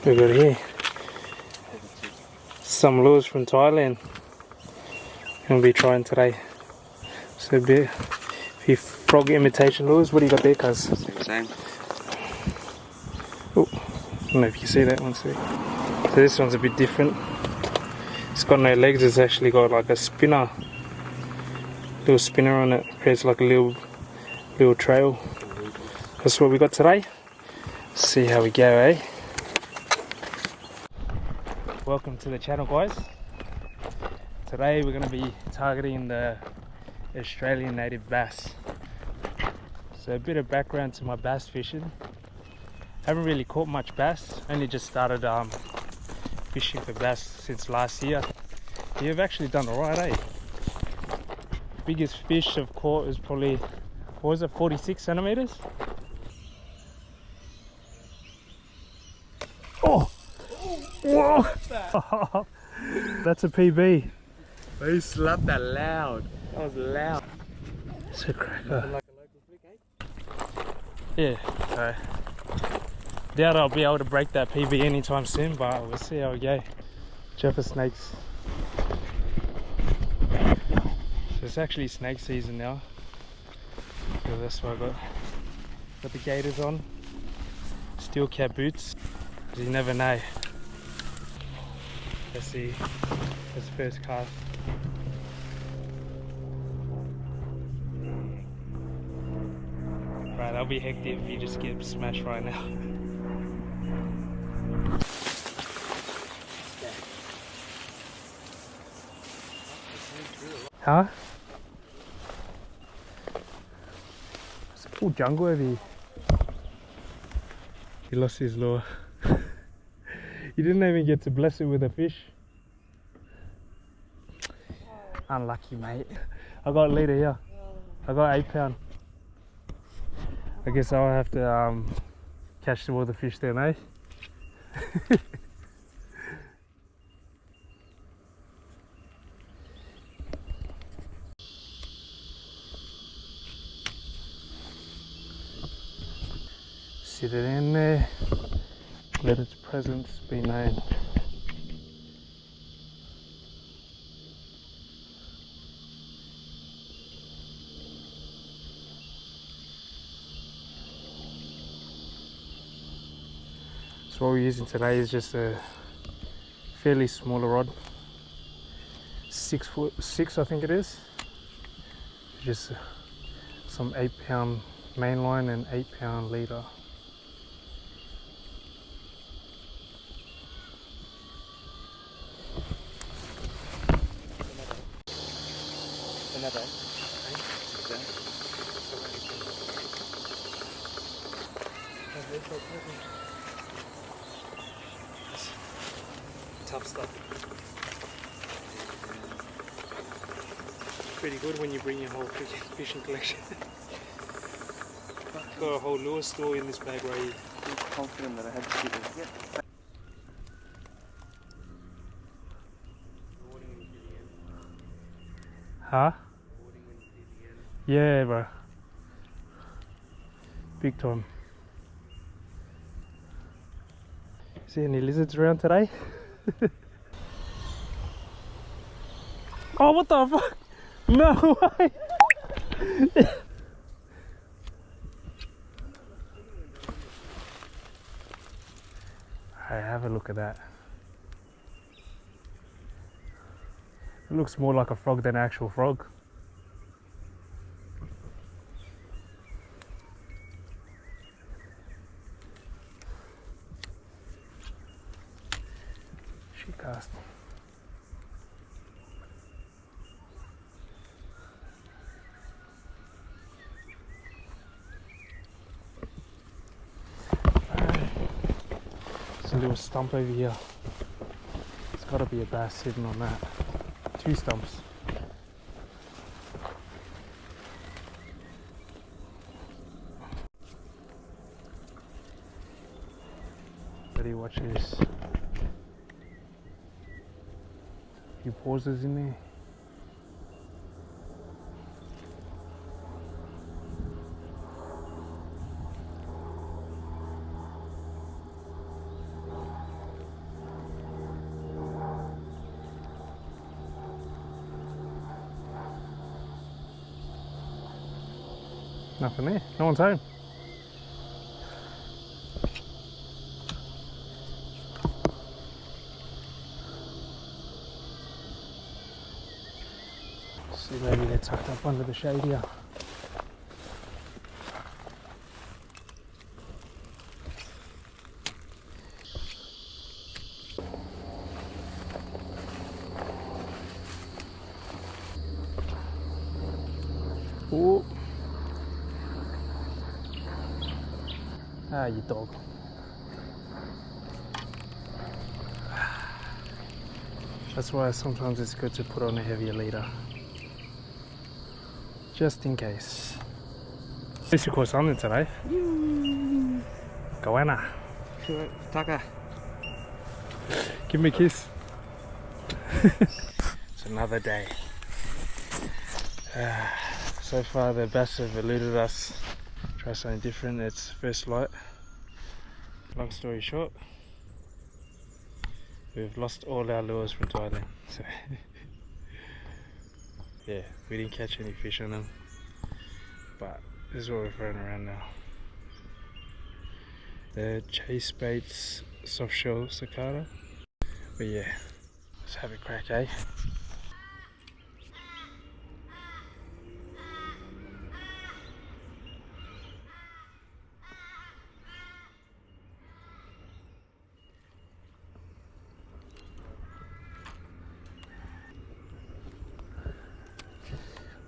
We got here some lures from Thailand. Gonna be trying today. So a bit few frog imitation lures. What do you got there, cuz? Same. Oh, I don't know if you see that one. See. So this one's a bit different. It's got no legs. It's actually got like a spinner, little spinner on it. Creates like a little trail. That's what we got today. See how we go, eh? Welcome to the channel, guys. Today we're going to be targeting the Australian native bass. So a bit of background to my bass fishing. Haven't really caught much bass. Only just started fishing for bass since last year. You've actually done alright, eh? Biggest fish I've caught is probably, what was it, 46 centimeters? Oh! Whoa! That's a PB. He slapped that loud. That was loud. It's a cracker. Like a local flick, eh? Yeah, so doubt I'll be able to break that PB anytime soon, but we'll see how we go. Jeffer snakes. So it's actually snake season now. So that's why I got the gaiters on. Steel cap boots. You never know. Let's see. That's the first cast. Right, that'll be hectic if you just get smashed right now. Huh? It's a full jungle over here. He lost his lure. He didn't even get to bless it with a fish. Unlucky, mate. I got a leader here. I got 8 pound. I guess I'll have to catch all the fish then, eh? Sit it in there. Let its presence be known. So what we're using today is just a fairly smaller rod. 6'6" I think it is. Just some 8 pound mainline and 8 pound leader. Tough stuff. Pretty good when you bring your whole fishing collection. Got a whole lure store in this bag right here. I'm confident that I had to shoot it. Yeah. Huh? Yeah, bro. Big time. See any lizards around today? Oh, what the fuck? No way! Hey, have a look at that. It looks more like a frog than an actual frog. She cast. There's a little stump over here. It's got to be a bass sitting on that. 2 stumps. Ready, watch this. A few pauses in there. Nothing there. No one's home. See, maybe they're tucked up under the shade here. Oh. Ah, you dog. That's why sometimes it's good to put on a heavier leader. Just in case. At least you caught something today. Goanna. Sure, Taka. Give me a kiss. It's another day. So far the bass have eluded us. Try something different. It's first light. Long story short, we've lost all our lures from Thailand. So yeah, we didn't catch any fish on them. But this is what we're throwing around now. The chase baits, soft shell cicada. But yeah, let's have a crack, eh?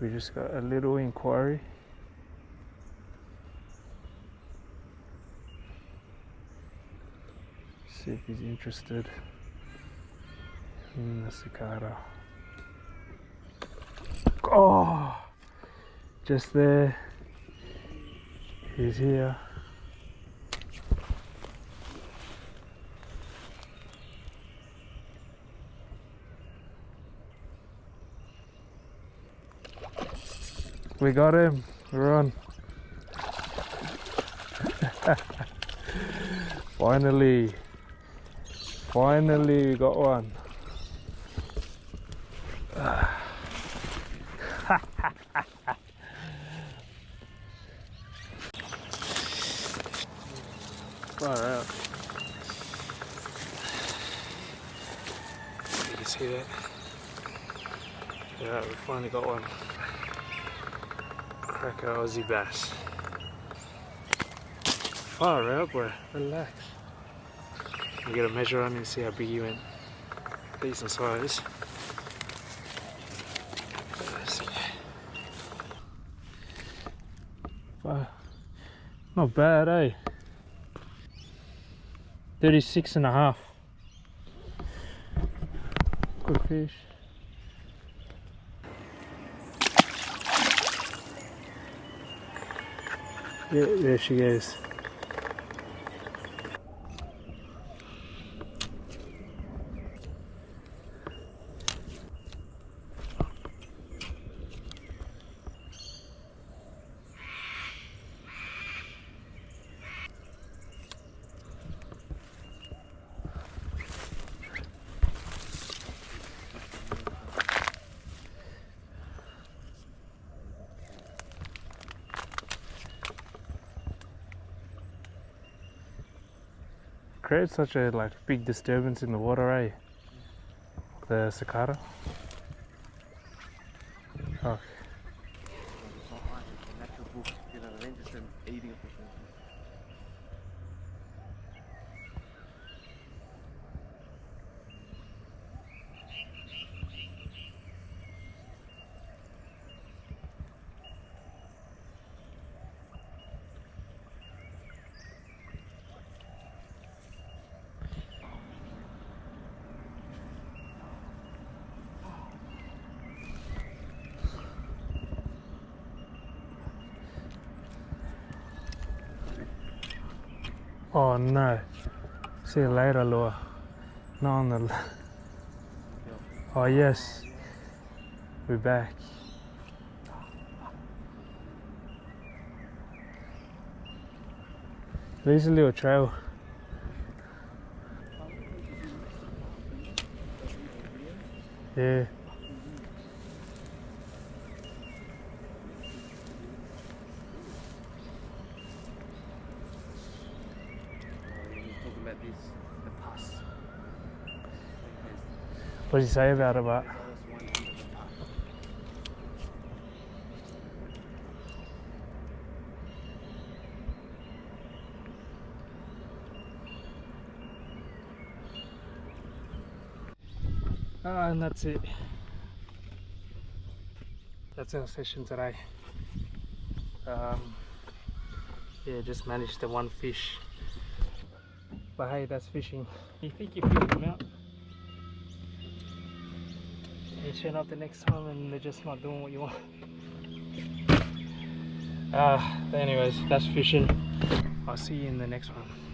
We just got a little inquiry. See if he's interested in the cicada. Oh, just there. He's here. We got him. We're on. Finally. Finally we got one. Far out. You can see that. Yeah, we finally got one. Cracker Aussie bass. Far out, bro. Relax. We get a measure on him and see how big he went. Decent size. Not bad, eh? 36.5. Good fish. Yeah, there she goes. Creates such a big disturbance in the water, eh? The cicada. Oh. Oh no. See you later, lure. Not on the... Oh yes. We're back. There's a little trail. Yeah. about this, the pus. What did you say about it, but? And that's it. That's our session today. Yeah, just managed the one fish. But hey, that's fishing. You think you figured them out? You turn up the next time and they're just not doing what you want. Anyways, that's fishing. I'll see you in the next one.